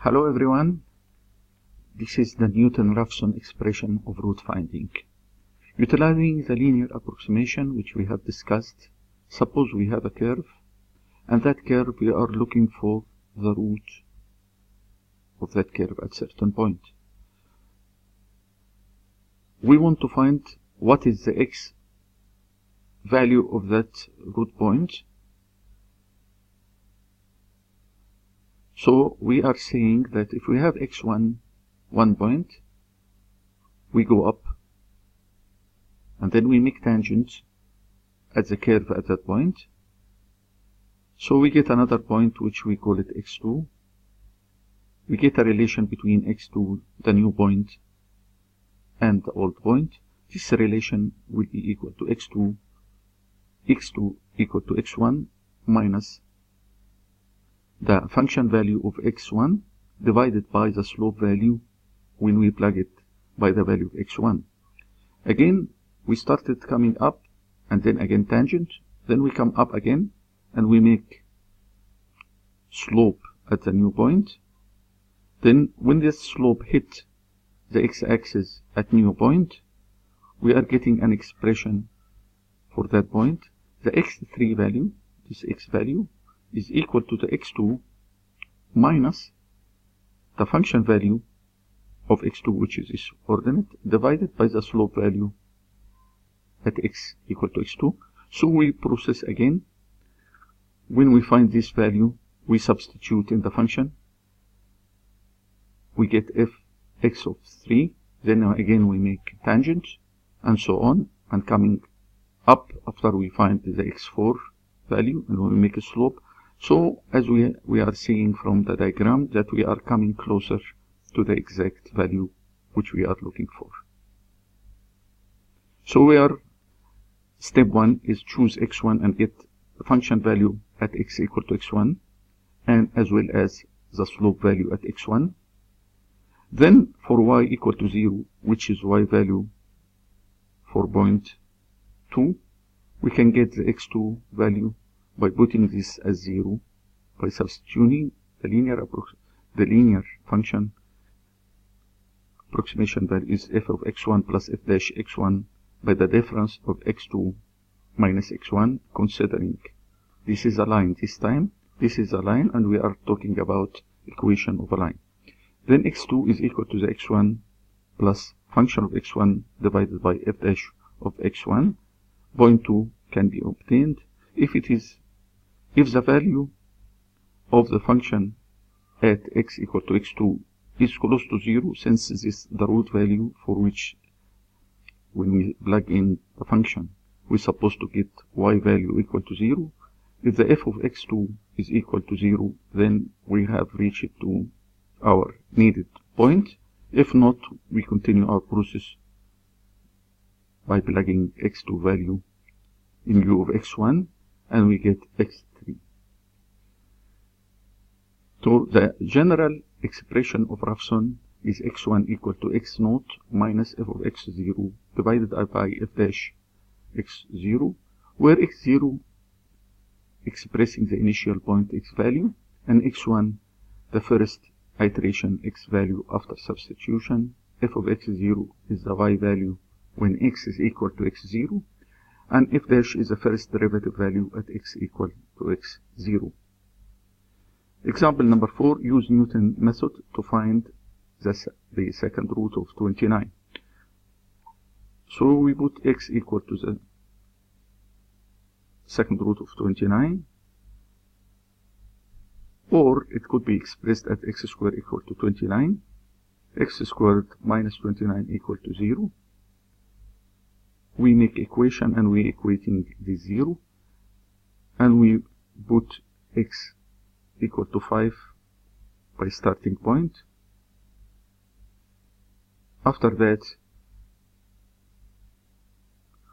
Hello everyone, this is the Newton-Raphson expression of root finding. Utilizing the linear approximation which we have discussed, suppose we have a curve, and that curve we are looking for the root of that curve at a certain point. We want to find what is the x value of that root point. So we are saying that if we have x1, 1 point, we go up, and then we make tangent at the curve at that point. So we get another point which we call it x2. We get a relation between x2, the new point, and the old point. This relation will be equal to x2 equal to x1 minus the function value of x1 divided by the slope value when we plug it by the value of x1. Again, we started coming up, and then again tangent, then we come up again, and we make slope at the new point. Then when this slope hit the x-axis at new point, we are getting an expression for that point. The x3 value, this x value, is equal to the x2 minus the function value of x2, which is its coordinate, divided by the slope value at x equal to x2. So we process again. When we find this value, we substitute in the function. We get f(x) of 3. Then again we make tangent, and so on, and coming up after we find the x4 value, and we make a slope. So as we are seeing from the diagram that we are coming closer to the exact value which we are looking for. So we are, step 1 is choose x1 and get the function value at x equal to x1, and as well as the slope value at x1. Then for y equal to 0, which is y value for point 2, we can get the x2 value by putting this as 0 by substituting the linear function approximation value is f of x1 plus f dash x1 by the difference of x2 minus x1, considering this is a line this time, this is a line, and we are talking about equation of a line. Then x2 is equal to the x1 plus function of x1 divided by f dash of x1. Point 2 can be obtained if the value of the function at x equal to x2 is close to 0, since this is the root value for which when we plug in the function we're supposed to get y value equal to 0. If the f of x2 is equal to 0, then we have reached to our needed point. If not, we continue our process by plugging x2 value in lieu of x1, and we get x3. So the general expression of Raphson is x1 equal to x0 minus f of x0 divided by f dash x0, where x0 expressing the initial point x value, and x1 the first iteration x value after substitution. F of x0 is the y value when x is equal to x0, and f dash is the first derivative value at x equal to x0. Example number 4, use Newton method to find the second root of 29. So we put x equal to the second root of 29, or it could be expressed at x squared equal to 29, x squared minus 29 equal to 0. We make equation and we equating the 0, and we put x equal to 5 by starting point. After that,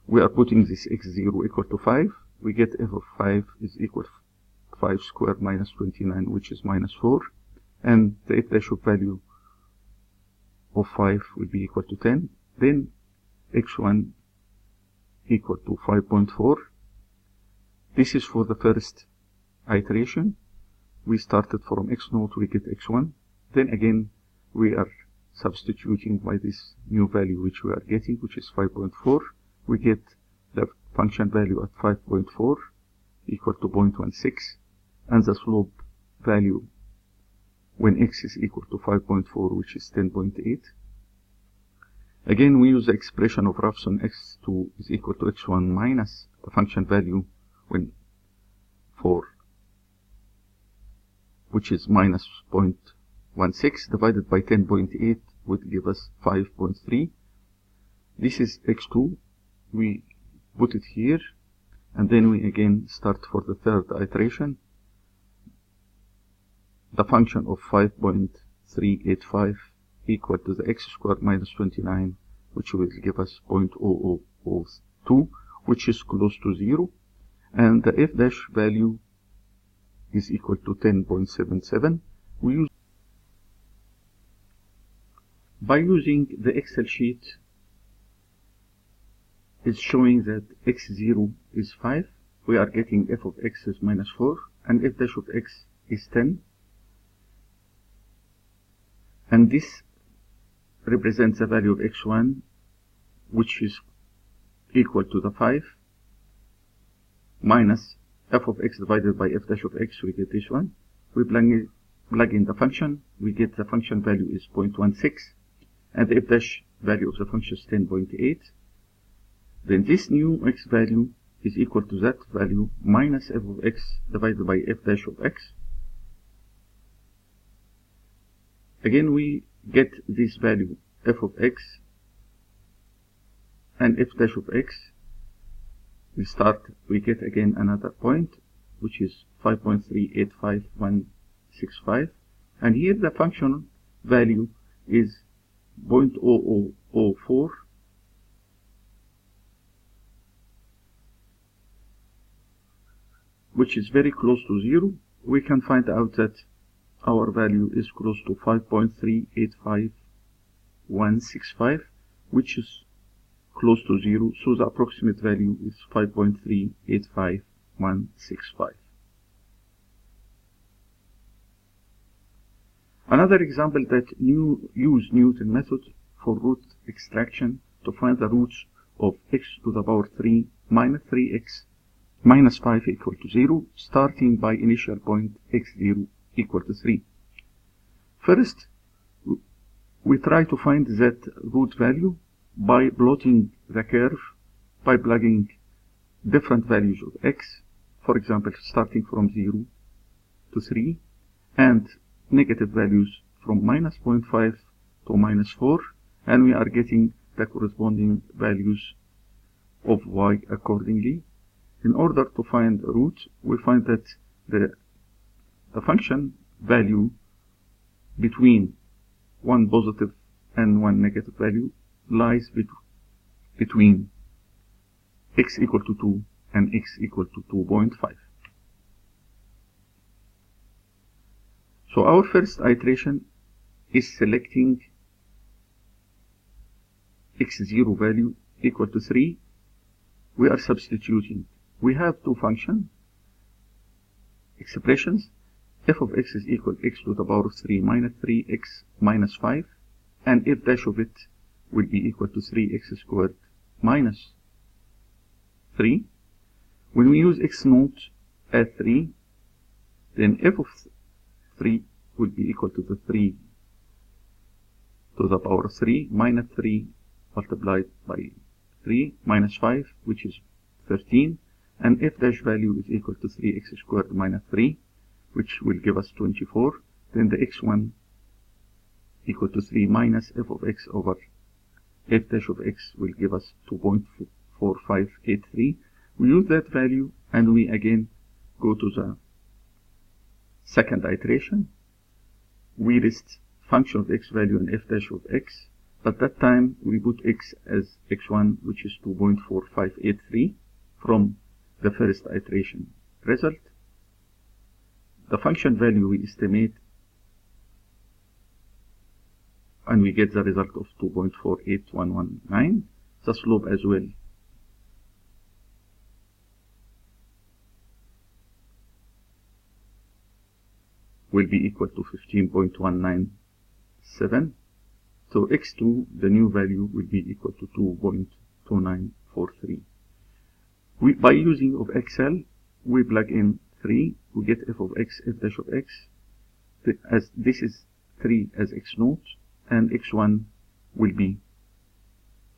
we are putting this x0 equal to 5. We get f of 5 is equal to 5 squared minus 29, which is minus 4, and the f dash of value of 5 will be equal to 10. Then x1 equal to 5.4. This is for the first iteration. We started from x0, we get x1, Then again, we are substituting by this new value which we are getting, which is 5.4. We get the function value at 5.4 equal to 0.16, and the slope value when x is equal to 5.4, which is 10.8. Again, we use the expression of Raphson x2 is equal to x1 minus the function value when 4, which is minus 0.16 divided by 10.8 would give us 5.3. This is x2. We put it here, and then we again start for the third iteration. The function of 5.385 equal to the x squared minus 29, which will give us 0.0002, which is close to 0, and the f dash value is equal to 10.77. By using the Excel sheet, it's showing that x0 is 5. We are getting f of x is minus 4, and f dash of x is 10. And this represents the value of x1, which is equal to the 5, minus f of x divided by f dash of x. We get this one. We plug in the function. We get the function value is 0.16, and the f dash value of the function is 10.8. Then this new x value is equal to that value minus f of x divided by f dash of x. Again, we get this value f of x and f dash of x. We get again another point, which is 5.385165, and here the function value is 0.0004, which is very close to 0. We can find out that our value is close to 5.385165, which is close to 0, so the approximate value is 5.385165. Another example that use Newton method for root extraction to find the roots of x to the power 3 minus 3x minus 5 equal to 0, starting by initial point x0 equal to 3. First, we try to find that root value by plotting the curve, by plugging different values of x, for example, starting from 0 to 3, and negative values from minus 0.5 to minus 4, and we are getting the corresponding values of y accordingly. In order to find a root, we find that the function value between one positive and one negative value lies between x equal to 2 and x equal to 2.5. So our first iteration is selecting x0 value equal to 3. We are substituting. We have two function expressions. F of x is equal to x to the power of 3 minus 3x minus 5, and f dash of it will be equal to 3x squared minus 3. When we use x naught at 3, then f of 3 will be equal to the 3 to the power of 3 minus 3 multiplied by 3 minus 5, which is 13, and f dash value is equal to 3x squared minus 3, which will give us 24. Then the x1 equal to 3 minus f of x over f dash of x will give us 2.4583. We use that value, and we again go to the second iteration. We list function of x value and f dash of x, but that time we put x as x1, which is 2.4583 from the first iteration result. The function value we estimate, and we get the result of 2.48119. The slope as well will be equal to 15.19 7. So x2, the new value, will be equal to 2.2943. By using of Excel, we plug in 3, we get f of x, f dash of x, as this is 3 as x0, and x1 will be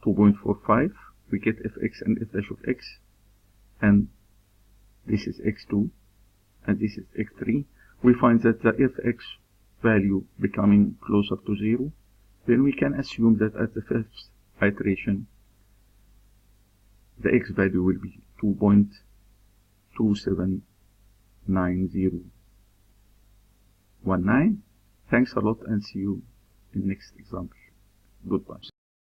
2.45. We get fx and f dash of x, and this is x2, and this is x3. We find that the fx value becoming closer to 0, then we can assume that at the fifth iteration, the x value will be 2.279019. Thanks a lot, and see you in next example. Goodbye.